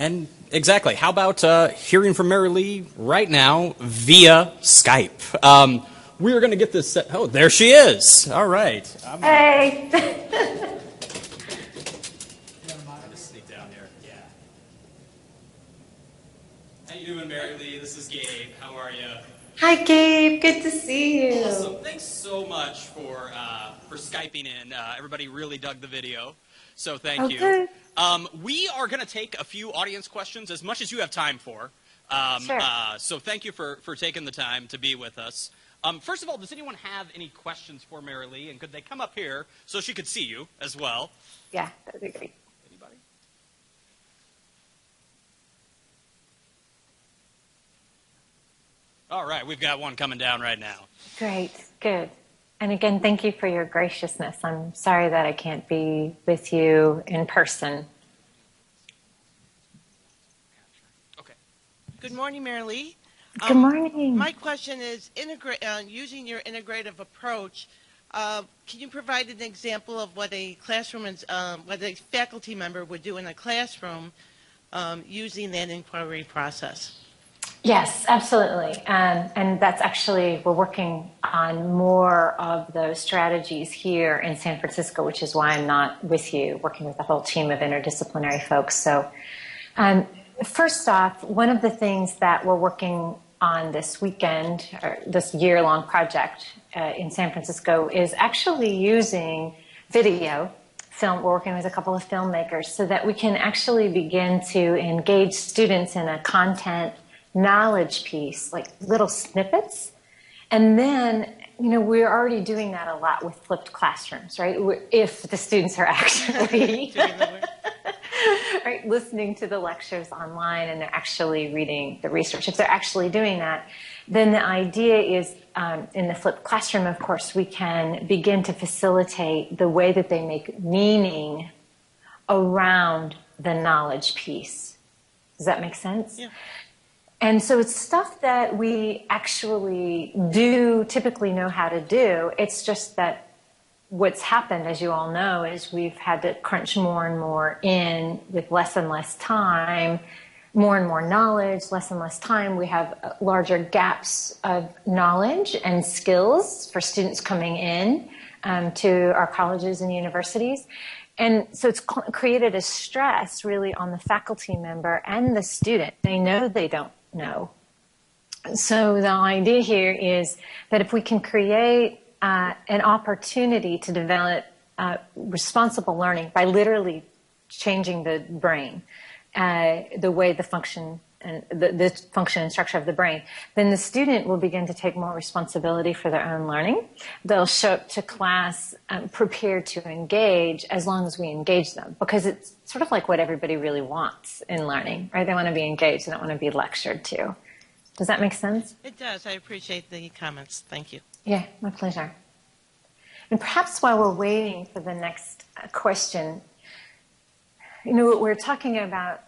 And exactly. How about hearing from Mary Lee right now via Skype? We're going to get this set. Oh, there she is. All right. Hey. Just sneak down here. Yeah. How you doing, Mary Lee? This is Gabe. How are you? Hi, Gabe. Good to see you. Awesome. Thanks so much for Skyping in. Everybody really dug the video, so thank you. Good. We are going to take a few audience questions, as much as you have time for. Sure. So thank you for taking the time to be with us. First of all, does anyone have any questions for Mary Lee? And could they come up here so she could see you as well? Yeah, that would be great. Anybody? All right, we've got one coming down right now. Great. Good. And again, thank you for your graciousness. I'm sorry that I can't be with you in person. Okay. Good morning, Mary Lee. Good morning. My question is, using your integrative approach, can you provide an example of what a classroom, what a faculty member would do in a classroom using that inquiry process? Yes, absolutely. And that's actually, we're working on more of those strategies here in San Francisco, which is why I'm not with you, working with a whole team of interdisciplinary folks. So first off, one of the things that we're working on this weekend, or this year-long project in San Francisco, is actually using video film. We're working with a couple of filmmakers so that we can actually begin to engage students in a content knowledge piece, like little snippets. And then, you know, we're already doing that a lot with flipped classrooms, right? If the students are actually right, listening to the lectures online and they're actually reading the research. If they're actually doing that, then the idea is in the flipped classroom, of course, we can begin to facilitate the way that they make meaning around the knowledge piece. Does that make sense? Yeah. And so it's stuff that we actually do typically know how to do. It's just that what's happened, as you all know, is we've had to crunch more and more in with less and less time, more and more knowledge, less and less time. We have larger gaps of knowledge and skills for students coming in to our colleges and universities. And so it's created a stress really on the faculty member and the student. They know they don't know. So the idea here is that if we can create an opportunity to develop responsible learning by literally changing the brain, the way the function and the function and structure of the brain, then the student will begin to take more responsibility for their own learning. They'll show up to class prepared to engage as long as we engage them, because it's sort of like what everybody really wants in learning, right? They want to be engaged. They don't want to be lectured to. Does that make sense? It does. I appreciate the comments. Thank you. Yeah, my pleasure. And perhaps while we're waiting for the next question, you know, what we're talking about,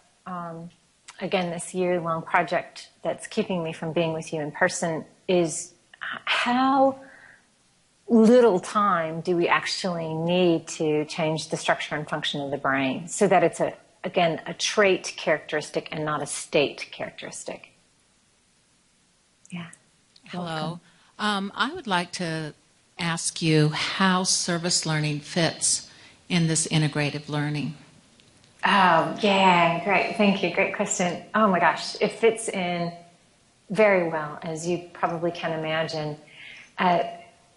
again, this year-long project that's keeping me from being with you in person is how little time do we actually need to change the structure and function of the brain so that it's, again, a trait characteristic and not a state characteristic. Yeah. Hello. I would like to ask you how service learning fits in this integrative learning. Oh, yeah, great. Thank you. Great question. Oh my gosh, it fits in very well, as you probably can imagine.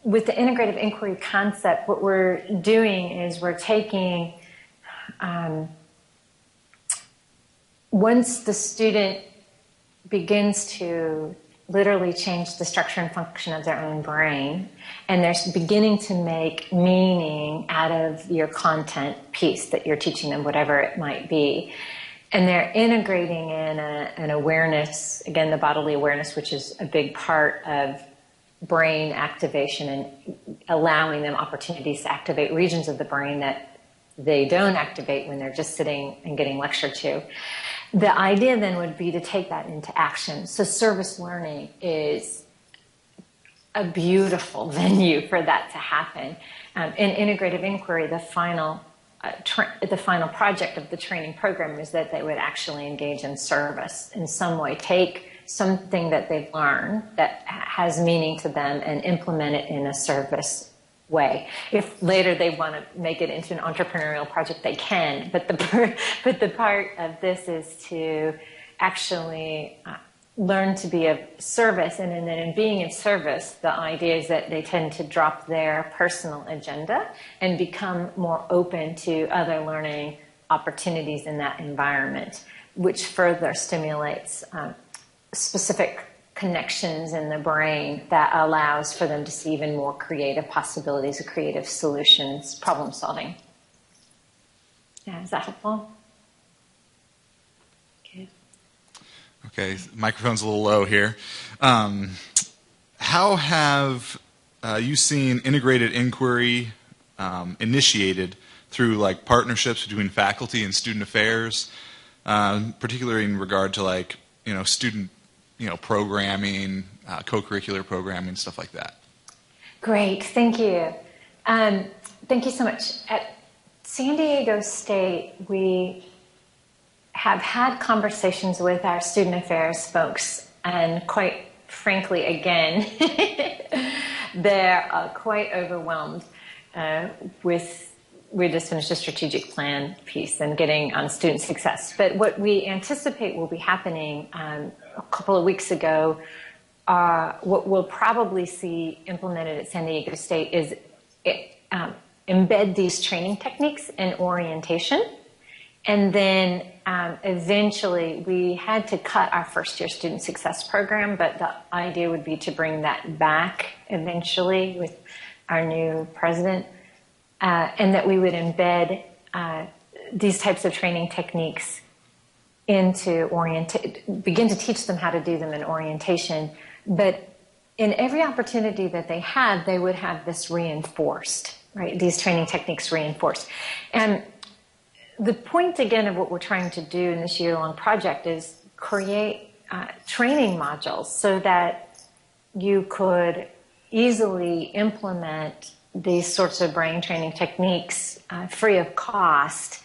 With the integrative inquiry concept, what we're doing is we're taking, once the student begins to literally change the structure and function of their own brain, and they're beginning to make meaning out of your content piece that you're teaching them, whatever it might be, and they're integrating in an awareness, again, the bodily awareness, which is a big part of brain activation and allowing them opportunities to activate regions of the brain that they don't activate when they're just sitting and getting lectured to. The idea then would be to take that into action. So service learning is a beautiful venue for that to happen. In integrative inquiry, the final the final project of the training program is that they would actually engage in service in some way, take something that they've learned that has meaning to them and implement it in a service way. If later they want to make it into an entrepreneurial project, they can. But the part of this is to actually learn to be of service, and then in being in service, the idea is that they tend to drop their personal agenda and become more open to other learning opportunities in that environment, which further stimulates specific connections in the brain that allows for them to see even more creative possibilities, creative solutions, problem solving. Yeah, is that helpful? Okay, microphone's a little low here. How have you seen integrated inquiry initiated through like partnerships between faculty and student affairs, particularly in regard to student programming, co-curricular programming, stuff like that? Great, thank you. Thank you so much. At San Diego State, we have had conversations with our student affairs folks, and quite frankly, again, they're quite overwhelmed we just finished a strategic plan piece and getting on student success. But what we anticipate will be happening a couple of weeks ago, what we'll probably see implemented at San Diego State is embed these training techniques in orientation. And then eventually we had to cut our first year student success program, but the idea would be to bring that back eventually with our new president, and that we would embed these types of training techniques into begin to teach them how to do them in orientation. But in every opportunity that they had, they would have this reinforced, right? These training techniques reinforced. And the point, again, of what we're trying to do in this year-long project is create training modules so that you could easily implement these sorts of brain training techniques free of cost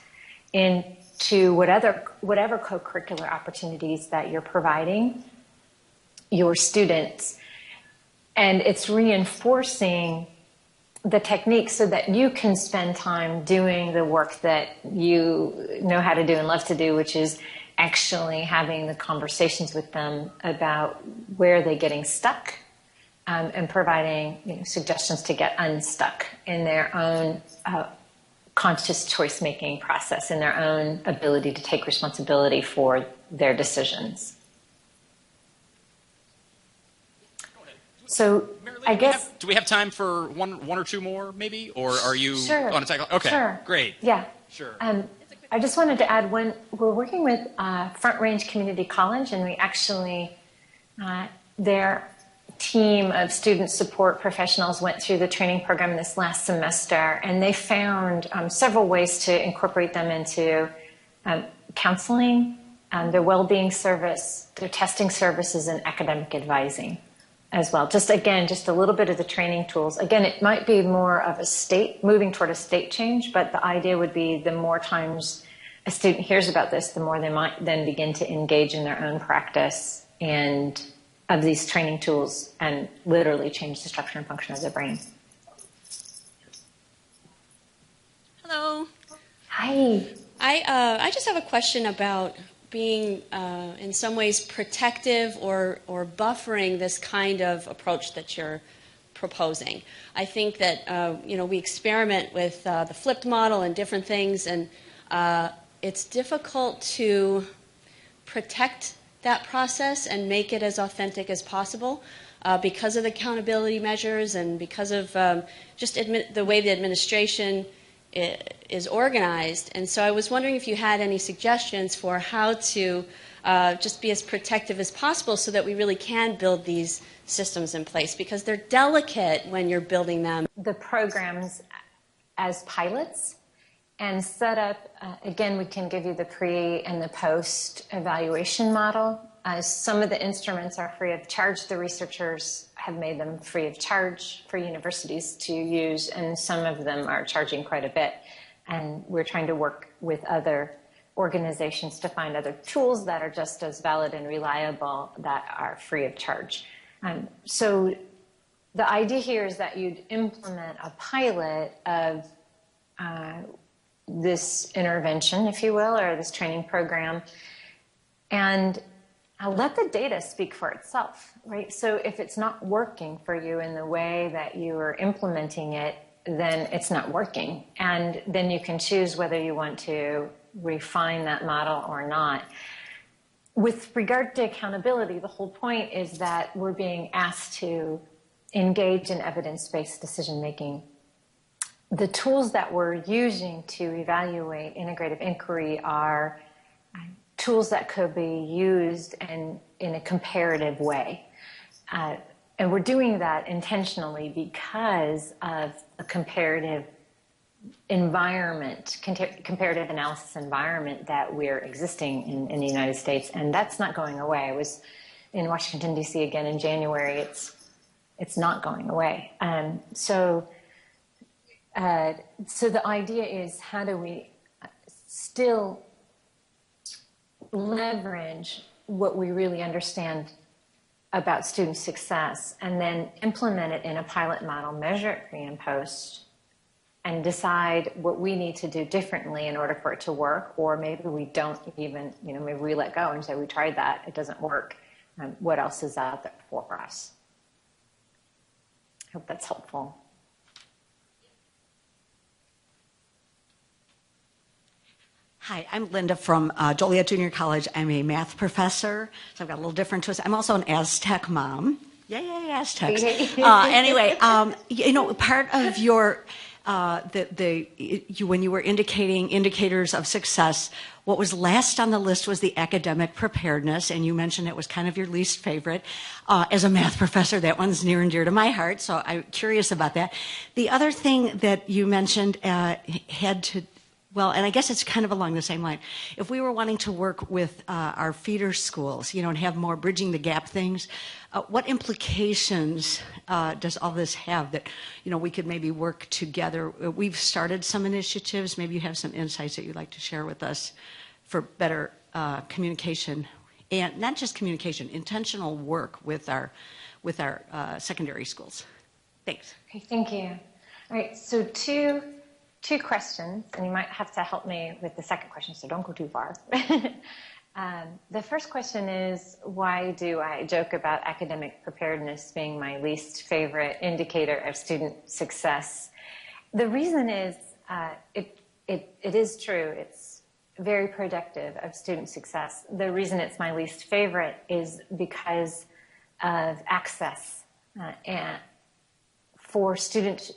into whatever co-curricular opportunities that you're providing your students. And it's reinforcing the techniques so that you can spend time doing the work that you know how to do and love to do, which is actually having the conversations with them about where they're getting stuck, and providing suggestions to get unstuck in their own conscious choice-making process, in their own ability to take responsibility for their decisions. So I guess... Do we have time for one or two more, maybe? Or are you on a cycle? Okay, sure. Great. Yeah. Sure. I just wanted to add one. We're working with Front Range Community College, and we actually, their team of student support professionals went through the training program this last semester, and they found several ways to incorporate them into counseling, their well-being service, their testing services, and academic advising as well. Just a little bit of the training tools. Again, it might be more of moving toward a state change, but the idea would be the more times a student hears about this, the more they might then begin to engage in their own practice and of these training tools and literally change the structure and function of their brain. Hello. Hi. I just have a question about being in some ways protective or buffering this kind of approach that you're proposing. I think that we experiment with the flipped model and different things, and it's difficult to protect that process and make it as authentic as possible because of the accountability measures and because of just the way the administration is organized. And so I was wondering if you had any suggestions for how to just be as protective as possible so that we really can build these systems in place, because they're delicate when you're building them. The programs as pilots and set up, again, we can give you the pre and the post evaluation model. Some of the instruments are free of charge. The researchers have made them free of charge for universities to use, and some of them are charging quite a bit. And we're trying to work with other organizations to find other tools that are just as valid and reliable that are free of charge. So the idea here is that you'd implement a pilot of this intervention, if you will, or this training program, and let the data speak for itself, right? So if it's not working for you in the way that you are implementing it, then it's not working. And then you can choose whether you want to refine that model or not. With regard to accountability, the whole point is that we're being asked to engage in evidence-based decision-making. The tools that we're using to evaluate integrative inquiry are tools that could be used in a comparative way. And we're doing that intentionally because of a comparative environment, comparative analysis environment that we're existing in the United States, and that's not going away. I was in Washington, D.C. again in January. It's not going away. So the idea is, how do we still leverage what we really understand about student success and then implement it in a pilot model, measure it pre and post, and decide what we need to do differently in order for it to work, or maybe we don't even, maybe we let go and say, we tried that, it doesn't work. What else is out there for us? I hope that's helpful. Hi, I'm Linda from Joliet Junior College. I'm a math professor, so I've got a little different twist. I'm also an Aztec mom. Yay, Aztecs. Anyway, part of your, when you were indicating indicators of success, what was last on the list was the academic preparedness, and you mentioned it was kind of your least favorite. As a math professor, that one's near and dear to my heart, so I'm curious about that. The other thing that you mentioned had to, well, and I guess it's kind of along the same line. If we were wanting to work with our feeder schools, and have more bridging the gap things, what implications does all this have that, we could maybe work together? We've started some initiatives. Maybe you have some insights that you'd like to share with us for better communication, and not just communication, intentional work with our secondary schools. Thanks. Okay, thank you. All right, so two questions, and you might have to help me with the second question, so don't go too far. The first question is, why do I joke about academic preparedness being my least favorite indicator of student success? The reason is, it is true, it's very predictive of student success. The reason it's my least favorite is because of access, and for students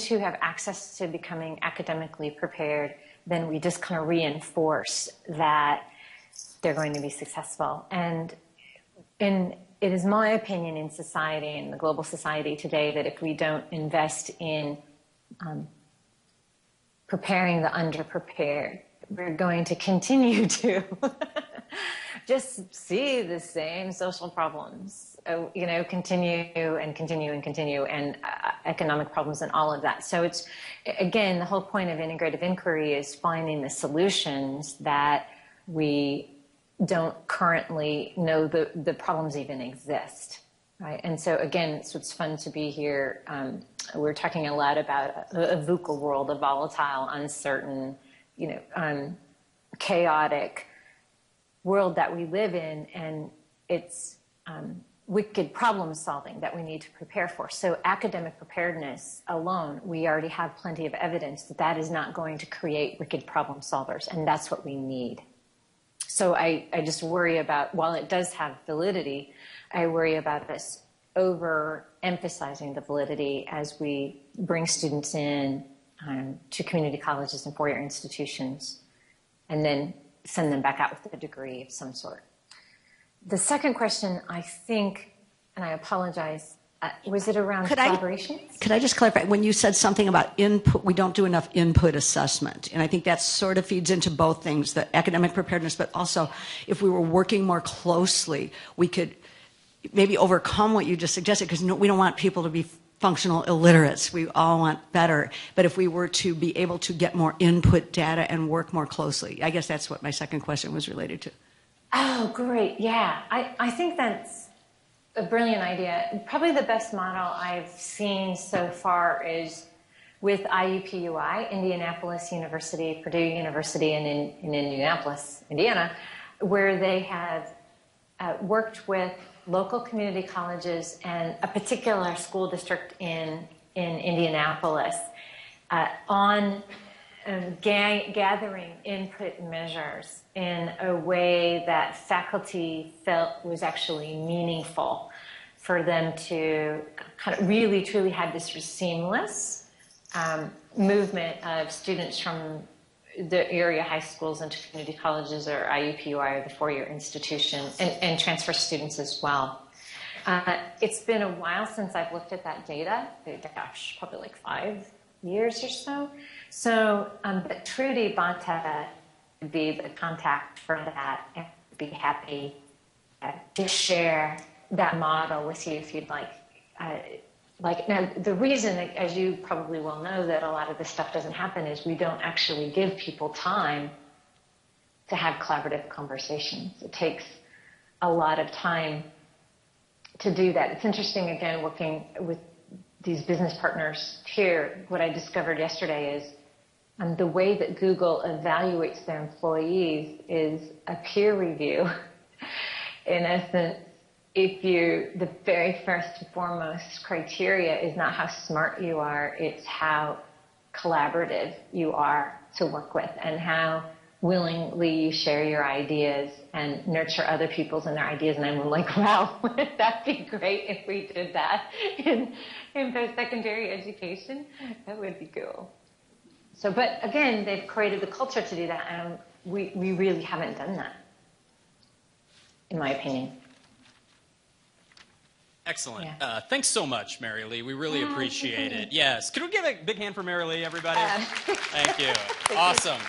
who have access to becoming academically prepared, then we just kind of reinforce that they're going to be successful. And it is my opinion in society, in the global society today, that if we don't invest in preparing the underprepared, we're going to continue to just see the same social problems, continue and economic problems and all of that. So it's, again, the whole point of integrative inquiry is finding the solutions that we don't currently know the problems even exist, right? And so, again, it's what's fun to be here. We're talking a lot about a VUCA world, a volatile, uncertain, chaotic world that we live in, and it's wicked problem solving that we need to prepare for. So academic preparedness alone, we already have plenty of evidence that is not going to create wicked problem solvers, and that's what we need. So I just worry about, while it does have validity, I worry about us overemphasizing the validity as we bring students in to community colleges and four-year institutions, and then send them back out with a degree of some sort. The second question, I think, and I apologize, was it around collaboration? Could I just clarify? When you said something about input, we don't do enough input assessment. And I think that sort of feeds into both things, the academic preparedness, but also if we were working more closely, we could maybe overcome what you just suggested, because we don't want people to be functional illiterates. We all want better. But if we were to be able to get more input data and work more closely, I guess that's what my second question was related to. Oh, great. Yeah. I think that's a brilliant idea. Probably the best model I've seen so far is with IUPUI, Indianapolis University, Purdue University, and in Indianapolis, Indiana, where they have worked with local community colleges and a particular school district in Indianapolis on gathering input measures in a way that faculty felt was actually meaningful for them to kind of really truly have this seamless movement of students from the area high schools into community colleges or IUPUI or the four-year institution and transfer students as well. It's been a while since I've looked at that data. Gosh, probably like 5 years or so. So, but Trudy Bonta would be the contact for that and be happy to share that model with you if you'd like. Now, the reason, as you probably well know, that a lot of this stuff doesn't happen is we don't actually give people time to have collaborative conversations. It takes a lot of time to do that. It's interesting, again, working with these business partners here. What I discovered yesterday is the way that Google evaluates their employees is a peer review. In essence, the very first and foremost criteria is not how smart you are, it's how collaborative you are to work with and how willingly you share your ideas and nurture other people's and their ideas. And I'm like, wow, wouldn't that be great if we did that in post-secondary education? That would be cool. So, but again, they've created the culture to do that, and we really haven't done that, in my opinion. Excellent. Yeah. Thanks so much, Mary Lee. We really appreciate it. Yes. Could we give a big hand for Mary Lee, everybody? Thank you. Awesome.